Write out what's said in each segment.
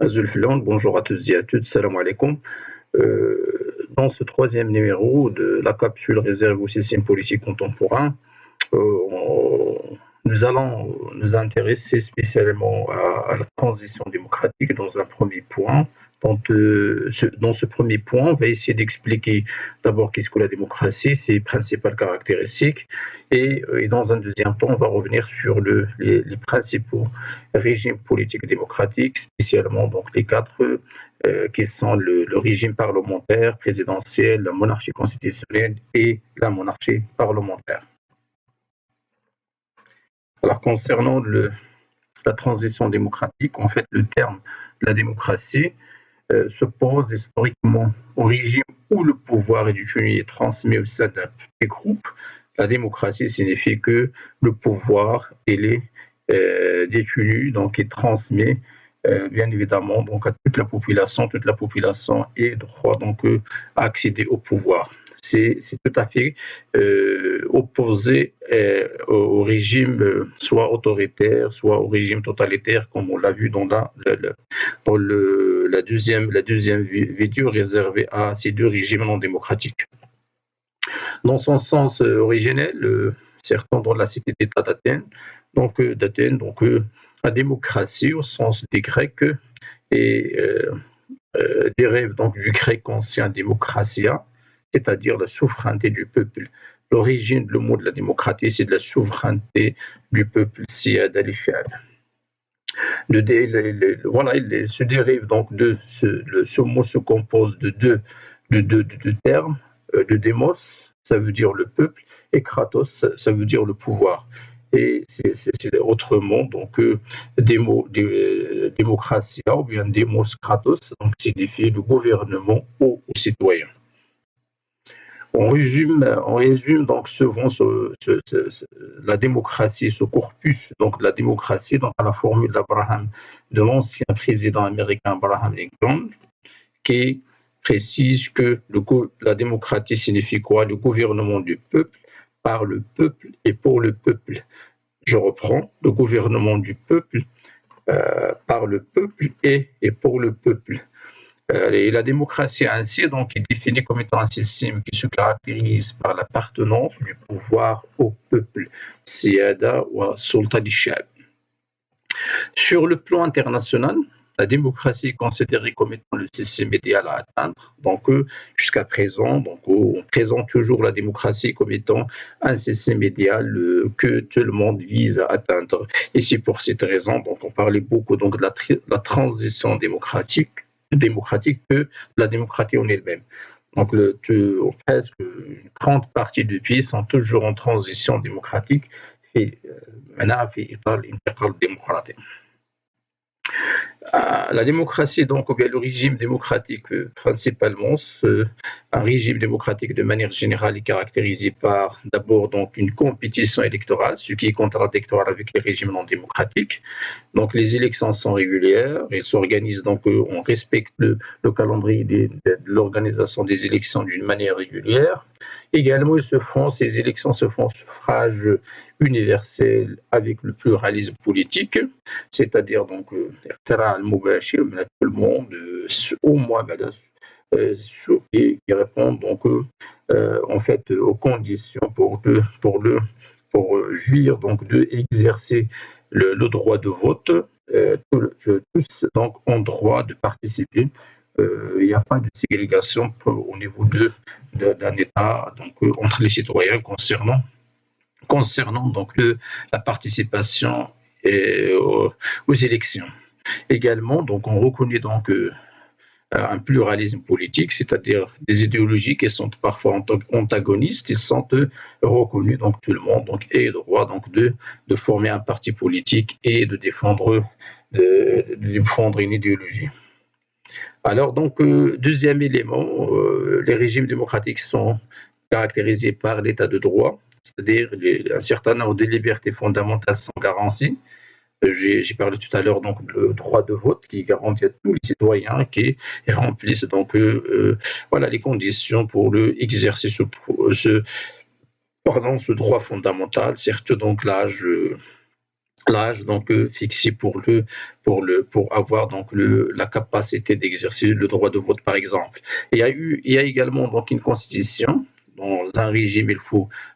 Azul Filan, bonjour à tous et à toutes, salam alaikum. Dans ce troisième numéro de la capsule réserve au système politique contemporain, nous allons nous intéresser spécialement à la transition démocratique dans un premier point. Dans ce premier point, on va essayer d'expliquer d'abord qu'est-ce que la démocratie, ses principales caractéristiques, et dans un deuxième temps, on va revenir sur les principaux régimes politiques démocratiques, spécialement donc les quatre qui sont le régime parlementaire, présidentiel, la monarchie constitutionnelle et la monarchie parlementaire. Alors concernant la transition démocratique, en fait le terme de la démocratie s'oppose historiquement au régime où le pouvoir est détenu et transmis au sein d'un petit groupe. La démocratie signifie que le pouvoir est détenu, donc est transmis bien évidemment donc à toute la population. Toute la population est droit donc à accéder au pouvoir. C'est tout à fait opposé au régime soit autoritaire, soit au régime totalitaire, comme on l'a vu dans la deuxième vidéo réservée à ces deux régimes non démocratiques. Dans son sens originel, certains dans la cité d'État d'Athènes, la démocratie au sens des Grecs dérive donc du grec ancien démocratia, c'est-à-dire la souveraineté du peuple. L'origine, le mot de la démocratie, c'est de la souveraineté du peuple, siyad al-shab. Il se dérive donc ce mot se compose de deux termes, de démos, ça veut dire le peuple, et kratos, ça veut dire le pouvoir. Et c'est autrement donc démocratia ou bien démos kratos, donc signifie le gouvernement aux citoyens. On résume donc la démocratie, ce corpus donc de la démocratie dans la formule de l'ancien président américain Abraham Lincoln, qui précise que la démocratie signifie quoi? Le gouvernement du peuple, par le peuple et pour le peuple. Je reprends, le gouvernement du peuple, par le peuple et pour le peuple. Et la démocratie ainsi donc, est définie comme étant un système qui se caractérise par l'appartenance du pouvoir au peuple, siyada wa sulta al-shab. Sur le plan international, la démocratie est considérée comme étant le système idéal à atteindre. Donc, jusqu'à présent, on présente toujours la démocratie comme étant un système idéal que tout le monde vise à atteindre. Et c'est pour cette raison, donc, on parlait beaucoup donc, de la transition démocratique que de la démocratie en elle-même. Donc, presque une grande partie du pays sont toujours en transition démocratique et maintenant, في إطار الانتقال الديمقراطي. La démocratie, donc, ou bien le régime démocratique, principalement, un régime démocratique de manière générale est caractérisé par d'abord donc une compétition électorale, ce qui est contradictoire avec les régimes non démocratiques. Donc les élections sont régulières, elles s'organisent donc on respecte le calendrier de l'organisation des élections d'une manière régulière. Également, ces élections se font au suffrage universel avec le pluralisme politique, c'est-à-dire donc al-mubashir, tout le monde, au moins qui répondent donc en fait aux conditions pour jouir donc de exercer le droit de vote. Tous donc ont droit de participer. Il n'y a pas de ségrégation au niveau d'un État donc entre les citoyens concernant donc la participation aux élections. Également, donc on reconnaît donc un pluralisme politique, c'est-à-dire des idéologies qui sont parfois antagonistes, ils sont reconnus, donc tout le monde donc, ait le droit donc, de former un parti politique et de défendre une idéologie. Alors, donc, deuxième élément, les régimes démocratiques sont caractérisés par l'état de droit, c'est-à-dire un certain nombre de libertés fondamentales sont garanties. J'ai parlé tout à l'heure donc le droit de vote qui garantit à tous les citoyens qui remplissent donc les conditions pour exercer ce droit fondamental, certes donc l'âge l'âge donc fixé pour avoir donc la capacité d'exercer le droit de vote par exemple. Il y a également donc une constitution. Dans un régime,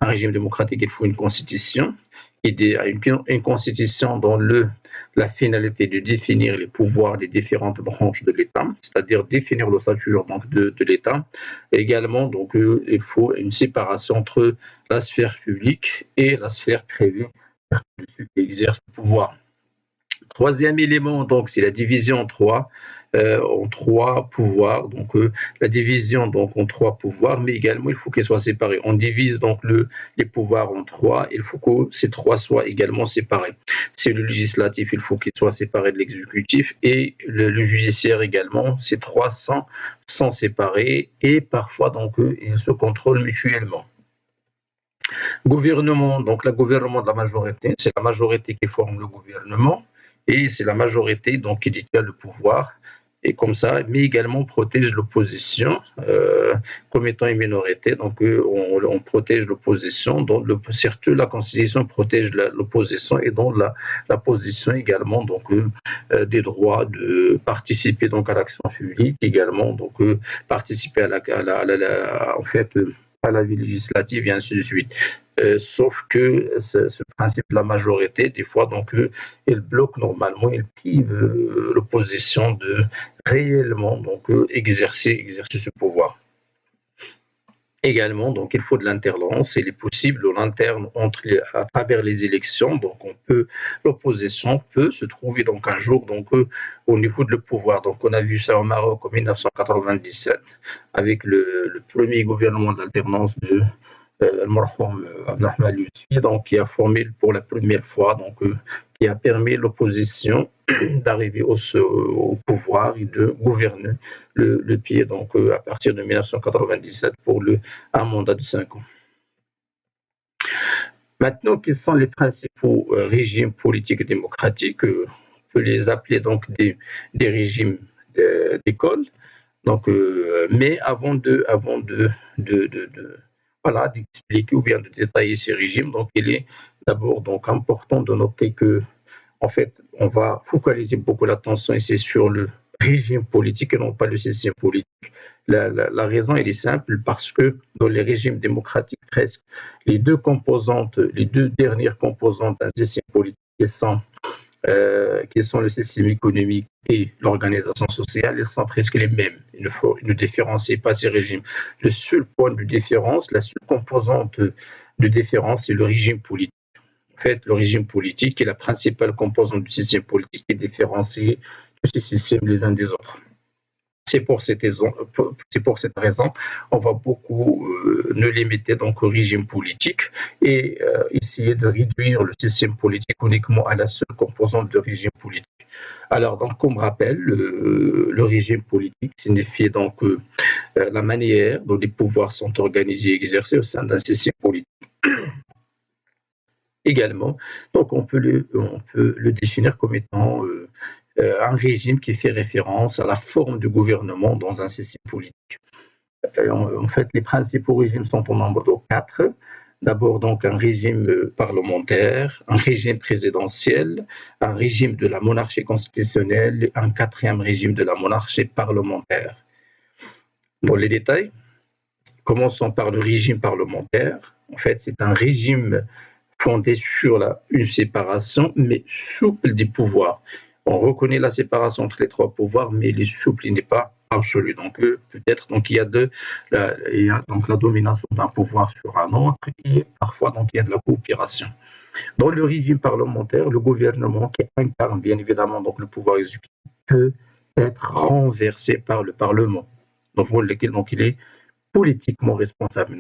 un régime démocratique, il faut une constitution. Une constitution dont la finalité de définir les pouvoirs des différentes branches de l'État, c'est-à-dire définir l'ossature donc de l'État. Également, donc, il faut une séparation entre la sphère publique et la sphère privée de ceux qui exercent le pouvoir. Troisième élément, donc, c'est la division en trois pouvoirs. Donc, la division donc en trois pouvoirs, mais également il faut qu'elle soit séparée. On divise donc les pouvoirs en trois. Il faut que ces trois soient également séparés. C'est le législatif, il faut qu'il soit séparé de l'exécutif et le judiciaire également. Ces trois sont séparés et parfois donc ils se contrôlent mutuellement. Gouvernement, donc le gouvernement de la majorité, c'est la majorité qui forme le gouvernement et c'est la majorité donc qui détient le pouvoir et comme ça, mais également protège l'opposition comme étant une minorité. Donc on protège l'opposition, donc surtout la Constitution protège l'opposition et donc la position également donc des droits de participer donc à l'action publique également donc participer en fait à la vie législative et ainsi de suite. Sauf que ce principe de la majorité, des fois, donc, il bloque normalement, il prive l'opposition de réellement donc, exercer ce pouvoir. Également, donc, il faut de l'alternance. Il est possible de l'interne à travers les élections. Donc, l'opposition peut se trouver donc un jour donc au niveau de le pouvoir. Donc, on a vu ça au Maroc en 1997 avec le premier gouvernement d'alternance de Al-Marhoum Abdelrahman Yousfi, donc qui a formé pour la première fois, donc qui a permis l'opposition d'arriver au pouvoir et de gouverner le pays donc à partir de 1997 pour un mandat de 5 ans. Maintenant, quels sont les principaux régimes politiques démocratiques? On peut les appeler donc des régimes d'école. Donc, mais avant voilà, d'expliquer ou bien de détailler ces régimes, donc il est d'abord donc important de noter que en fait, on va focaliser beaucoup l'attention ici sur le régime politique et non pas le système politique. La raison, elle est simple parce que dans les régimes démocratiques, presque les deux dernières composantes d'un système politique qui sont le système économique et l'organisation sociale, ils sont presque les mêmes. Il ne différencie pas ces régimes. Le seul point de différence, la seule composante de différence, c'est le régime politique. En fait, le régime politique est la principale composante du système politique qui différencie tous ces systèmes les uns des autres. C'est pour cette raison, on va beaucoup ne limiter donc au régime politique et essayer de réduire le système politique uniquement à la seule composante de régime politique. Alors, donc, comme rappel, le régime politique signifie donc la manière dont les pouvoirs sont organisés et exercés au sein d'un système politique. Également, donc on peut le définir comme étant un régime qui fait référence à la forme du gouvernement dans un système politique. En fait, les principaux régimes sont au nombre de 4. D'abord, donc, un régime parlementaire, un régime présidentiel, un régime de la monarchie constitutionnelle et un 4e régime de la monarchie parlementaire. Dans les détails, commençons par le régime parlementaire. En fait, c'est un régime fondé sur une séparation, mais souple des pouvoirs. On reconnaît la séparation entre les 3 pouvoirs, mais il est souple, il n'est pas absolu. Donc, peut-être il y a donc la domination d'un pouvoir sur un autre et parfois donc il y a de la coopération. Dans le régime parlementaire, le gouvernement qui incarne bien évidemment donc le pouvoir exécutif peut être renversé par le Parlement, donc pour lequel donc il est politiquement responsable.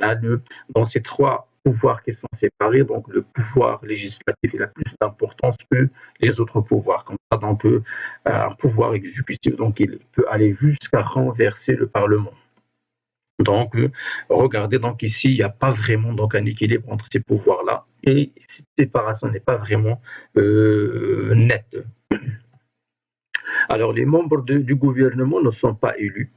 Dans ces 3 pouvoirs qui sont séparés, donc le pouvoir législatif il a plus d'importance que les autres pouvoirs. Comme ça, donc un pouvoir exécutif, donc il peut aller jusqu'à renverser le Parlement. Donc, regardez, donc ici, il n'y a pas vraiment donc un équilibre entre ces pouvoirs-là et cette séparation n'est pas vraiment nette. Alors, les membres du gouvernement ne sont pas élus.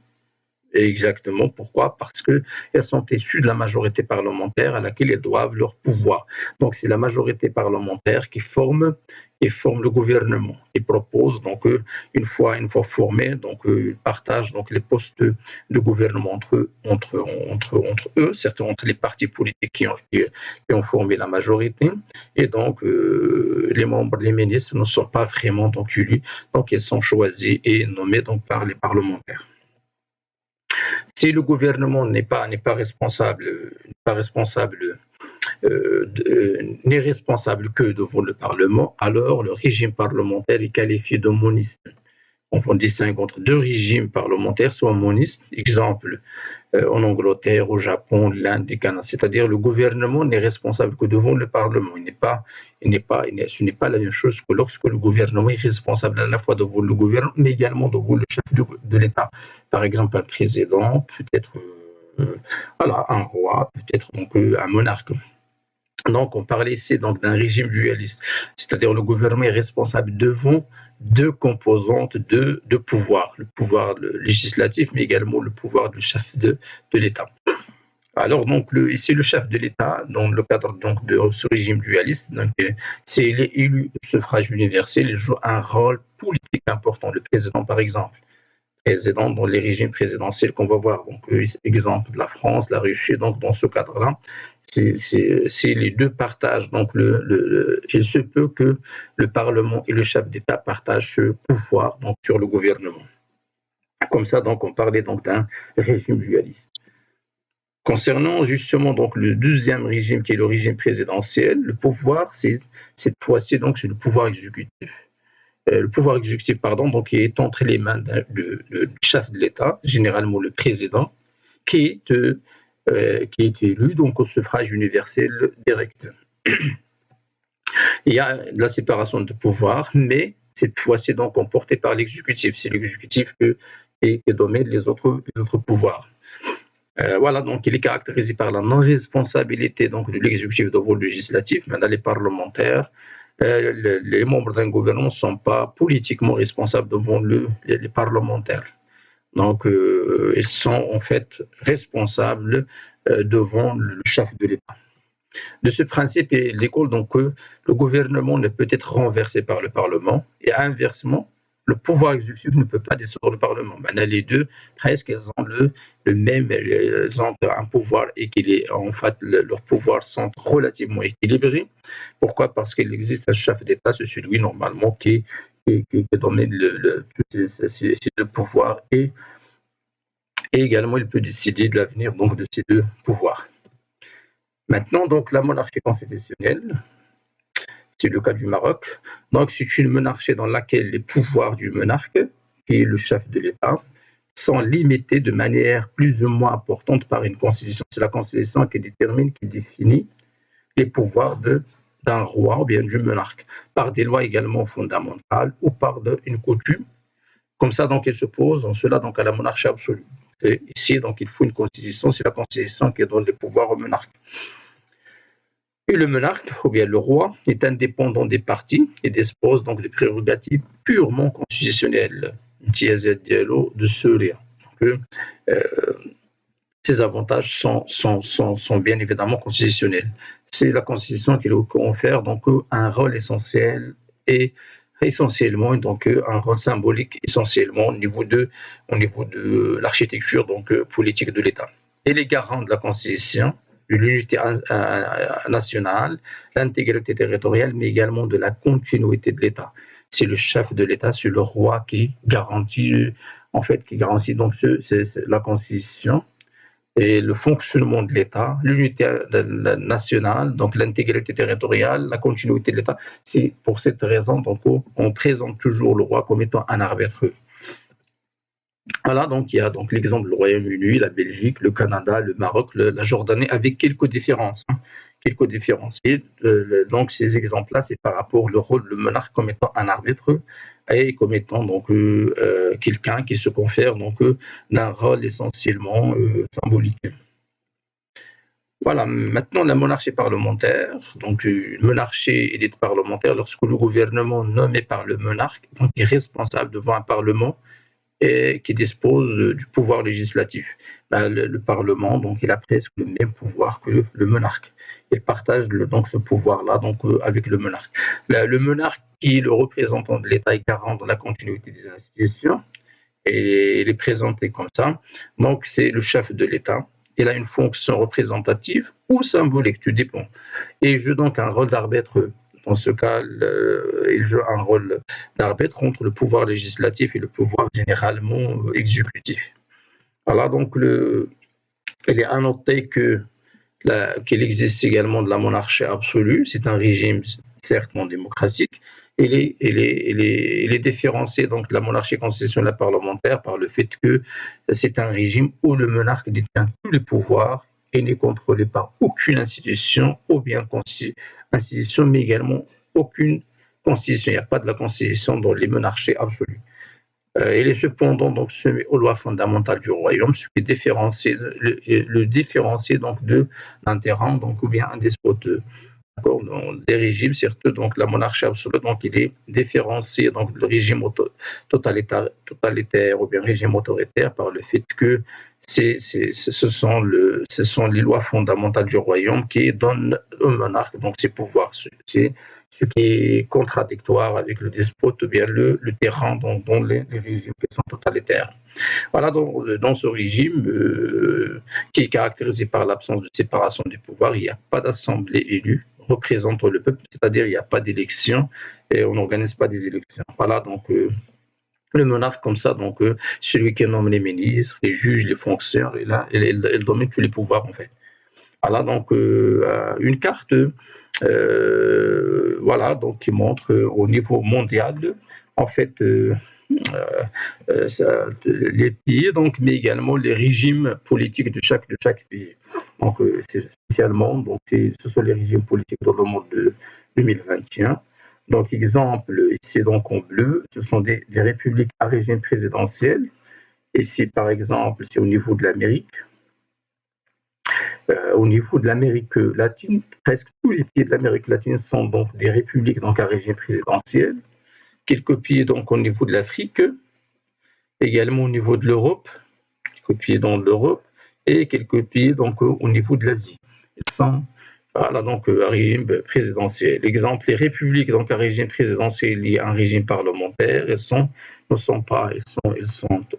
Exactement. Pourquoi? Parce qu'elles sont issues de la majorité parlementaire à laquelle elles doivent leur pouvoir. Donc, c'est la majorité parlementaire qui forme qui forment le gouvernement. Ils proposent donc une fois formés, donc ils partagent donc les postes de gouvernement entre eux, certains entre les partis politiques qui ont formé la majorité, et donc les membres, les ministres ne sont pas vraiment donc élus, donc ils sont choisis et nommés donc par les parlementaires. Si le gouvernement n'est pas responsable n'est responsable que devant le Parlement, alors le régime parlementaire est qualifié de moniste. On distingue entre deux régimes parlementaires, soit moniste, exemple en Angleterre, au Japon, l'Inde, le Canada. C'est-à-dire le gouvernement n'est responsable que devant le Parlement. Ce n'est pas la même chose que lorsque le gouvernement est responsable à la fois devant le gouvernement, mais également devant le chef de l'État. Par exemple, un président, peut-être un roi, peut-être donc un monarque. Donc, on parlait ici donc d'un régime dualiste, c'est-à-dire le gouvernement est responsable devant deux composantes de pouvoir, le pouvoir législatif, mais également le pouvoir du chef de l'État. Alors, donc, ici, le chef de l'État, dans le cadre donc, de ce régime dualiste, il est élu au suffrage universel, il joue un rôle politique important. Le président, par exemple, président dans les régimes présidentiels qu'on va voir. Donc, exemple de la France, la Russie, donc dans ce cadre-là, c'est les deux partagent. Donc, il se peut que le Parlement et le chef d'État partagent ce pouvoir donc, sur le gouvernement. Comme ça, donc, on parlait donc d'un régime dualiste. Concernant justement donc le deuxième régime qui est le régime présidentiel, le pouvoir, cette fois-ci donc c'est le pouvoir exécutif. Le pouvoir exécutif, donc, est entre les mains du chef de l'État, généralement le président, qui est élu donc au suffrage universel direct. Il y a de la séparation de pouvoir, mais cette fois-ci donc emportée par l'exécutif. C'est l'exécutif qui domine les autres pouvoirs. Voilà, donc il est caractérisé par la non-responsabilité donc, de l'exécutif devant le législatif, maintenant les parlementaires. Les membres d'un gouvernement ne sont pas politiquement responsables devant les parlementaires. Donc, ils sont en fait responsables devant le chef de l'État. De ce principe, il découle donc que le gouvernement ne peut être renversé par le Parlement et inversement, le pouvoir exécutif ne peut pas descendre le Parlement. Maintenant, les deux, presque, ils ont le même, ils ont un pouvoir équilibré. En fait, leurs pouvoirs sont relativement équilibrés. Pourquoi? Parce qu'il existe un chef d'État, c'est celui normalement qui domine ces deux pouvoirs et également il peut décider de l'avenir donc de ces deux pouvoirs. Maintenant, donc la monarchie constitutionnelle. C'est le cas du Maroc. Donc, c'est une monarchie dans laquelle les pouvoirs du monarque, qui est le chef de l'État, sont limités de manière plus ou moins importante par une constitution. C'est la constitution qui détermine, qui définit les pouvoirs d'un roi ou bien du monarque, par des lois également fondamentales ou par une coutume. Comme ça, donc, il se pose en cela donc, à la monarchie absolue. Et ici, donc, il faut une constitution. C'est la constitution qui donne les pouvoirs au monarque. Et le monarque, ou bien le roi, est indépendant des partis et dispose donc de prérogatives purement constitutionnelles. De cela. Ces avantages sont bien évidemment constitutionnels. C'est la Constitution qui lui confère donc un rôle essentiel et essentiellement donc un rôle symbolique essentiellement au niveau de l'architecture donc politique de l'État. Et les garants de la Constitution, de l'unité nationale, l'intégrité territoriale, mais également de la continuité de l'État. C'est le chef de l'État, c'est le roi qui garantit donc la Constitution et le fonctionnement de l'État, l'unité nationale, donc l'intégrité territoriale, la continuité de l'État. C'est pour cette raison donc on présente toujours le roi comme étant un arbitre. Voilà, donc il y a donc l'exemple du Royaume-Uni, la Belgique, le Canada, le Maroc, la Jordanie, avec quelques différences. Et donc ces exemples-là, c'est par rapport au rôle du monarque comme étant un arbitre et comme étant donc quelqu'un qui se confère donc d'un rôle essentiellement symbolique. Voilà, maintenant la monarchie parlementaire. Donc une monarchie est dite parlementaire lorsque le gouvernement nommé par le monarque donc, est responsable devant un parlement et qui dispose du pouvoir législatif. Le Parlement, donc, il a presque le même pouvoir que le monarque. Il partage donc ce pouvoir-là donc, avec le monarque. Le monarque, qui est le représentant de l'État et garant de la continuité des institutions, et il est présenté comme ça. Donc, c'est le chef de l'État. Il a une fonction représentative ou symbolique, tout dépend. Et il joue donc un rôle d'arbitre. Dans ce cas, il joue un rôle d'arbitre entre le pouvoir législatif et le pouvoir généralement exécutif. Voilà, donc il est à noter qu'il existe également de la monarchie absolue. C'est un régime certes non démocratique. Il est différencié donc de la monarchie constitutionnelle parlementaire par le fait que c'est un régime où le monarque détient tous les pouvoirs et n'est contrôlé par aucune institution ou bien institution, mais également aucune constitution. Il n'y a pas de la constitution dans les monarchies absolues. Il est cependant donc soumis aux lois fondamentales du royaume, ce qui le différencie donc d'un tyran donc ou bien un despote. Dans des régimes, surtout donc la monarchie absolue, donc il est différencié donc le régime totalitaire ou bien régime autoritaire par le fait que ce sont les lois fondamentales du royaume qui donnent au monarque donc ses pouvoirs. C'est ce qui est contradictoire avec le despote ou bien le tyran dans les régimes qui sont totalitaires. Voilà, dans ce régime qui est caractérisé par l'absence de séparation des pouvoirs, il n'y a pas d'assemblée élue représentant le peuple, c'est-à-dire il n'y a pas d'élection et on n'organise pas des élections. Voilà, donc le monarque comme ça, donc celui qui nomme les ministres, les juges, les fonctionnaires, et là, il domine tous les pouvoirs en fait. Voilà, donc une carte, voilà, donc qui montre au niveau mondial, en fait, les pays, donc, mais également les régimes politiques de chaque pays. Donc, c'est spécialement, donc, ce sont les régimes politiques dans le monde de 2021. Donc, exemple, ici, donc, en bleu, ce sont des républiques à régime présidentiel. Ici, par exemple, c'est au niveau de l'Amérique. Au niveau de l'Amérique latine, presque tous les pays de l'Amérique latine sont donc des républiques donc, à régime présidentiel. Quelques pays donc, au niveau de l'Afrique, également au niveau de l'Europe, quelques pays dans l'Europe, et quelques pays donc, au niveau de l'Asie. Ils sont voilà, donc, un régime présidentiel. L'exemple, les républiques donc, à régime présidentiel lié à un régime parlementaire, ils sont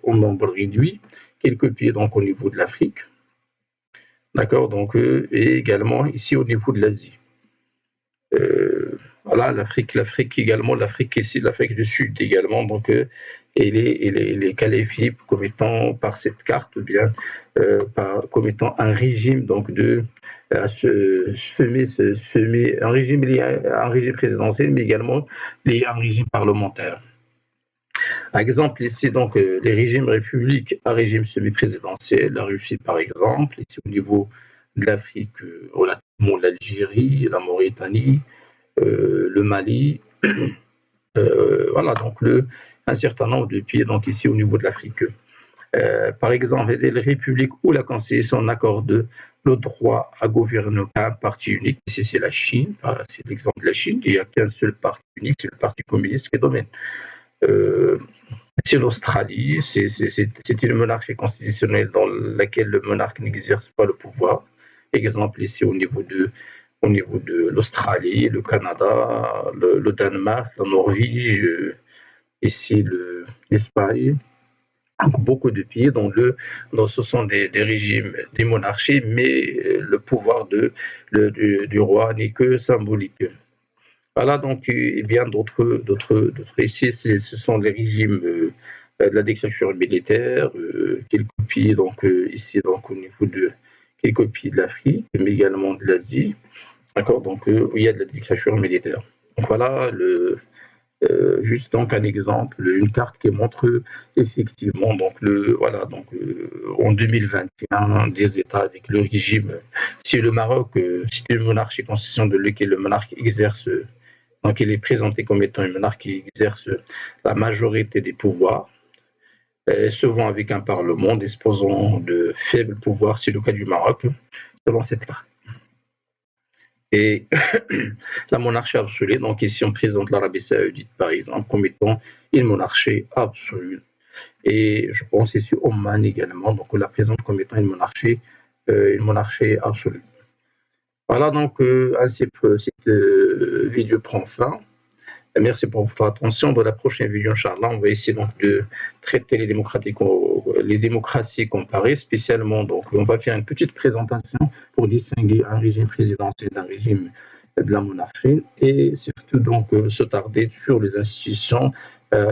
en nombre réduit. Quelques pays donc, au niveau de l'Afrique. D'accord, donc, et également ici au niveau de l'Asie. Voilà, l'Afrique également, l'Afrique ici, l'Afrique du Sud également, donc il est qualifié comme étant par cette carte, bien comme étant un régime donc un régime lié à un régime présidentiel, mais également lié à un régime parlementaire. Par exemple, ici, donc, les régimes républiques à régime semi-présidentiel, la Russie, par exemple, ici au niveau de l'Afrique, relativement l'Algérie, la Mauritanie, le Mali, voilà, donc un certain nombre de pays, donc ici au niveau de l'Afrique. Par exemple, les républiques où la Constitution n'accorde le droit à gouverner qu'un parti unique, ici c'est la Chine, c'est l'exemple de la Chine, il n'y a qu'un seul parti unique, c'est le Parti communiste qui domine. C'est l'Australie, c'est une monarchie constitutionnelle dans laquelle le monarque n'exerce pas le pouvoir. Exemple ici au niveau de l'Australie, le Canada, le Danemark, la Norvège, ici l'Espagne. Donc, beaucoup de pays dont ce sont des régimes, des monarchies, mais le pouvoir du roi n'est que symbolique. Voilà, donc il y a d'autres ici, ce sont les régimes de la dictature militaire, quelques pays donc ici donc au niveau de quelques pays de l'Afrique, mais également de l'Asie. D'accord, donc il y a de la dictature militaire. Donc voilà juste donc un exemple, une carte qui montre effectivement donc voilà donc en 2021 des États avec le régime. Si le Maroc, c'est une monarchie constitutionnelle de laquelle le monarque exerce. Donc, il est présenté comme étant une monarque qui exerce la majorité des pouvoirs, souvent avec un parlement disposant de faibles pouvoirs, c'est le cas du Maroc, selon cette carte. Et la monarchie absolue, donc ici on présente l'Arabie Saoudite par exemple comme étant une monarchie absolue. et je pense ici Oman également, donc la présente comme étant une monarchie absolue. Voilà donc ainsi cette vidéo prend fin. Merci pour votre attention. Dans la prochaine vidéo, Inch'Allah, on va essayer donc de traiter les démocraties comparées, spécialement. Donc, on va faire une petite présentation pour distinguer un régime présidentiel d'un régime de la monarchie et surtout donc se tarder sur les institutions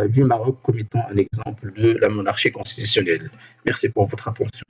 du Maroc comme étant un exemple de la monarchie constitutionnelle. Merci pour votre attention.